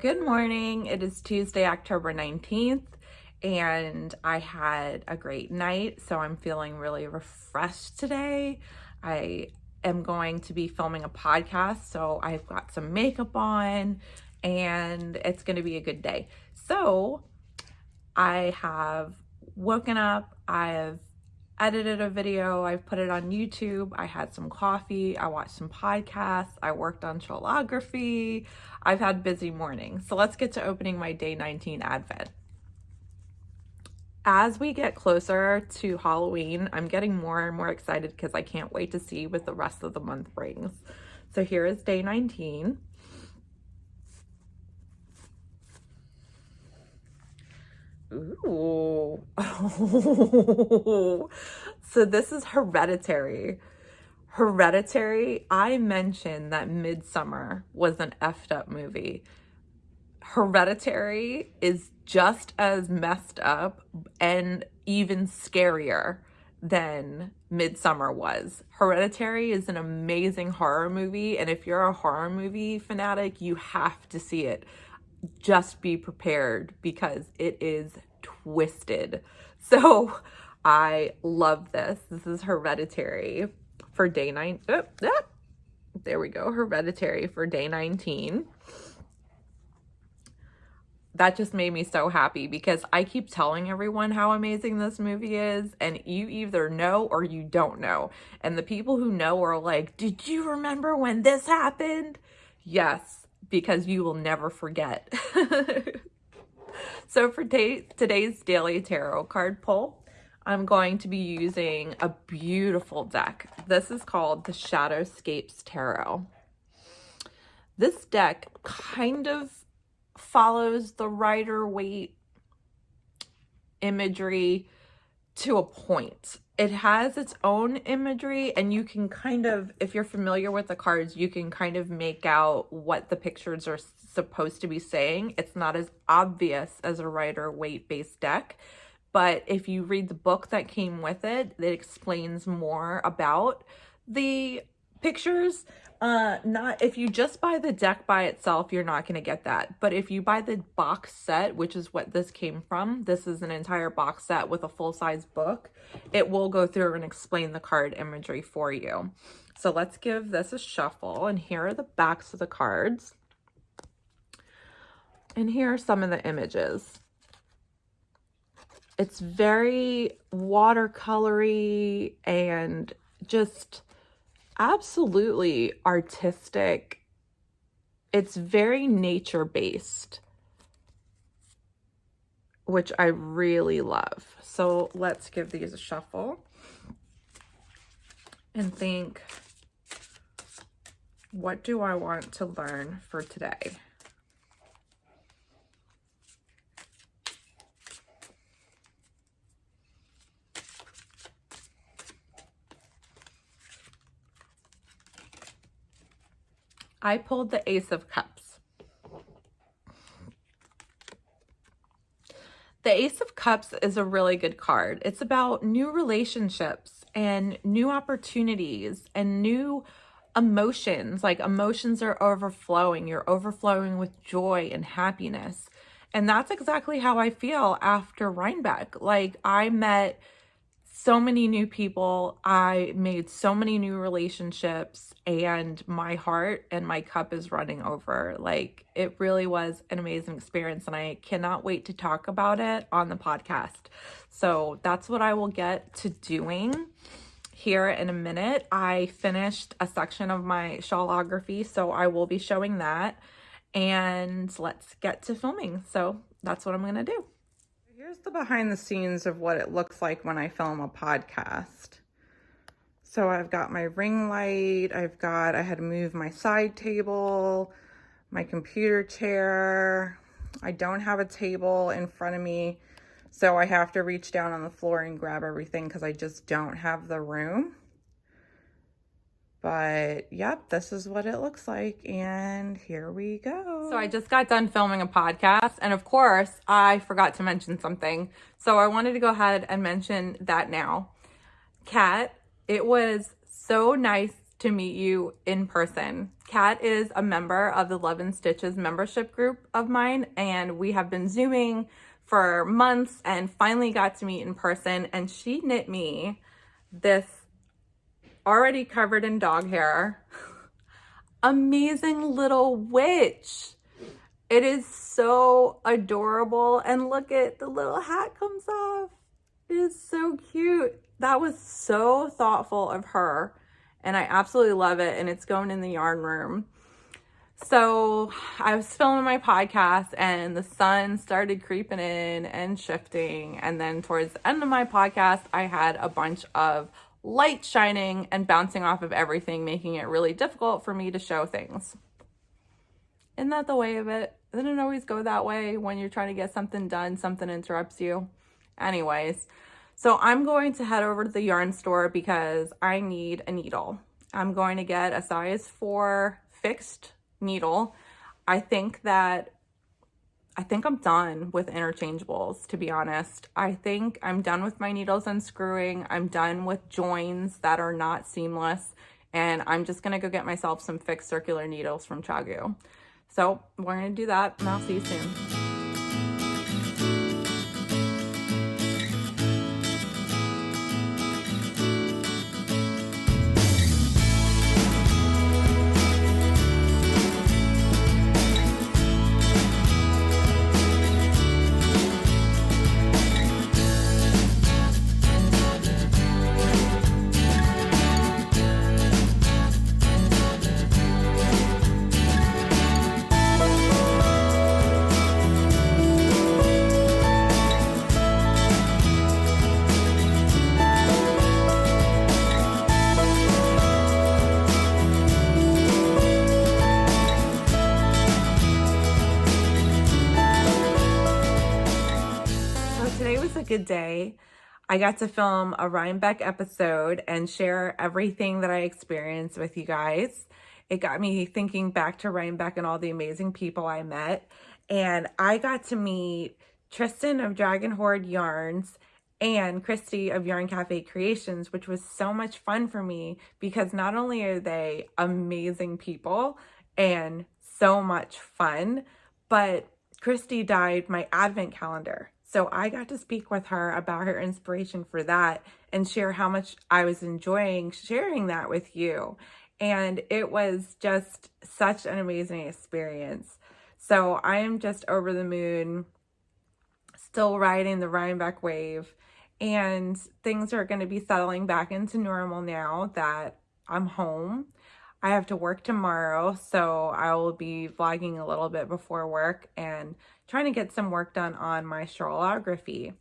Good morning. It is Tuesday, October 19th, and I had a great night, so I'm feeling really refreshed today. I am going to be filming a podcast, so I've got some makeup on, and it's going to be a good day. So I have woken up, I have edited a video, I've put it on YouTube, I had some coffee, I watched some podcasts, I worked on showlography. I've had busy mornings. So let's get to opening my day 19 advent. As we get closer to Halloween, I'm getting more and more excited because I can't wait to see what the rest of the month brings. So here is day 19. Ooh. So this is Hereditary. Hereditary, I mentioned that Midsummer was an effed up movie. Hereditary is just as messed up and even scarier than Midsummer was. Hereditary is an amazing horror movie, and if you're a horror movie fanatic, you have to see it. Just be prepared because it is twisted. So I love this. This is Hereditary for day 9. There we go. Hereditary for day 19. That just made me so happy because I keep telling everyone how amazing this movie is, and you either know or you don't know. And the people who know are like, did you remember when this happened? Yes, because you will never forget. So for today's daily tarot card pull, I'm going to be using a beautiful deck. This is called the Shadowscapes Tarot. This deck kind of follows the Rider-Waite imagery to a point. It has its own imagery, and you can kind of, if you're familiar with the cards, you can kind of make out what the pictures are supposed to be saying. It's not as obvious as a Rider-Waite based deck, but if you read the book that came with it, it explains more about the pictures. Not if you just buy the deck by itself, you're not going to get that. But if you buy the box set, which is what this came from, this is an entire box set with a full-size book, it will go through and explain the card imagery for you. So let's give this a shuffle, and here are the backs of the cards. And here are some of the images. It's very watercolory and just absolutely artistic. It's very nature-based, which I really love. So let's give these a shuffle and think, what do I want to learn for today? I pulled the Ace of Cups. The Ace of Cups is a really good card. It's about new relationships and new opportunities and new emotions. Like emotions are overflowing. You're overflowing with joy and happiness. And that's exactly how I feel after Rhinebeck. Like I met so many new people, I made so many new relationships, and my heart and my cup is running over. Like it really was an amazing experience, and I cannot wait to talk about it on the podcast. So that's what I will get to doing here in a minute. I finished a section of my shawlography, so I will be showing that, and let's get to filming. So that's what I'm gonna do. Here's the behind the scenes of what it looks like when I film a podcast. So I've got my ring light, I had to move my side table, my computer chair. I don't have a table in front of me, so I have to reach down on the floor and grab everything because I just don't have the room. But yep, this is what it looks like, and here we go. So I just got done filming a podcast, and of course I forgot to mention something, so I wanted to go ahead and mention that now. Kat, it was so nice to meet you in person. Kat is a member of the Love and Stitches membership group of mine, and we have been Zooming for months and finally got to meet in person, and she knit me this already covered in dog hair amazing little witch. It is so adorable, and look at the little hat comes off. It is so cute. That was so thoughtful of her, and I absolutely love it, and it's going in the yarn room. So I was filming my podcast and the sun started creeping in and shifting, and then towards the end of my podcast I had a bunch of light shining and bouncing off of everything, making it really difficult for me to show things. Isn't that the way of it? Doesn't it always go that way when you're trying to get something done, something interrupts you? Anyways, so I'm going to head over to the yarn store because I need a needle. I'm going to get a size 4 fixed needle. I think I'm done with interchangeables, to be honest. I think I'm done with my needles unscrewing. I'm done with joins that are not seamless, and I'm just gonna go get myself some fixed circular needles from Chagu. So we're gonna do that, and I'll see you soon. Good day. I got to film a Rhinebeck episode and share everything that I experienced with you guys. It got me thinking back to Rhinebeck and all the amazing people I met. And I got to meet Tristan of Dragon Horde Yarns and Christy of Yarn Cafe Creations, which was so much fun for me because not only are they amazing people and so much fun, but Christy dyed my advent calendar. So I got to speak with her about her inspiration for that and share how much I was enjoying sharing that with you. And it was just such an amazing experience. So I am just over the moon, still riding the Rhinebeck wave, and things are going to be settling back into normal now that I'm home. I have to work tomorrow, so I will be vlogging a little bit before work and trying to get some work done on my shawlography.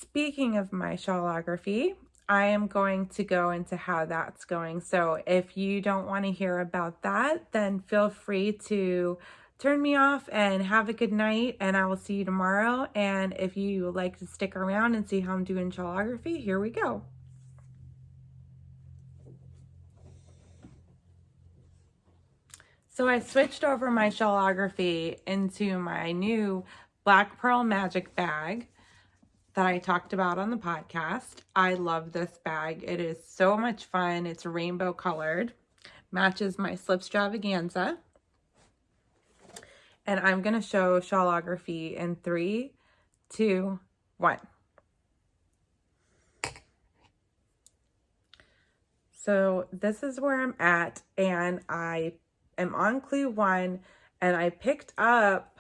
Speaking of my shawlography, I am going to go into how that's going. So if you don't want to hear about that, then feel free to turn me off and have a good night, and I will see you tomorrow. And if you would like to stick around and see how I'm doing shawlography, here we go. So I switched over my shawlography into my new Black Pearl Magic bag that I talked about on the podcast. I love this bag. It is so much fun. It's rainbow colored, matches my Slipstravaganza. And I'm going to show shawlography in 3, 2, 1. So this is where I'm at, and I am on clue 1, and I picked up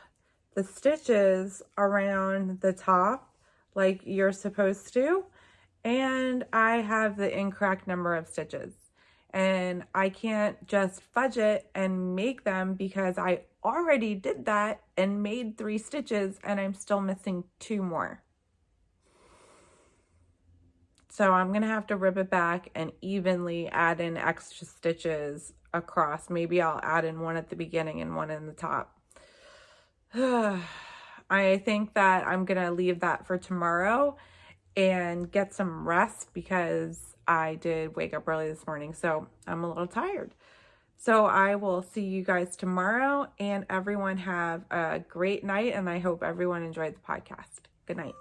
the stitches around the top like you're supposed to, and I have the incorrect number of stitches, and I can't just fudge it and make them because I already did that and made 3 stitches and I'm still missing 2 more. So I'm gonna have to rip it back and evenly add in extra stitches across. Maybe I'll add in 1 at the beginning and 1 in the top. I think that I'm gonna leave that for tomorrow and get some rest because I did wake up early this morning, so I'm a little tired. So I will see you guys tomorrow, and everyone have a great night, and I hope everyone enjoyed the podcast. Good night.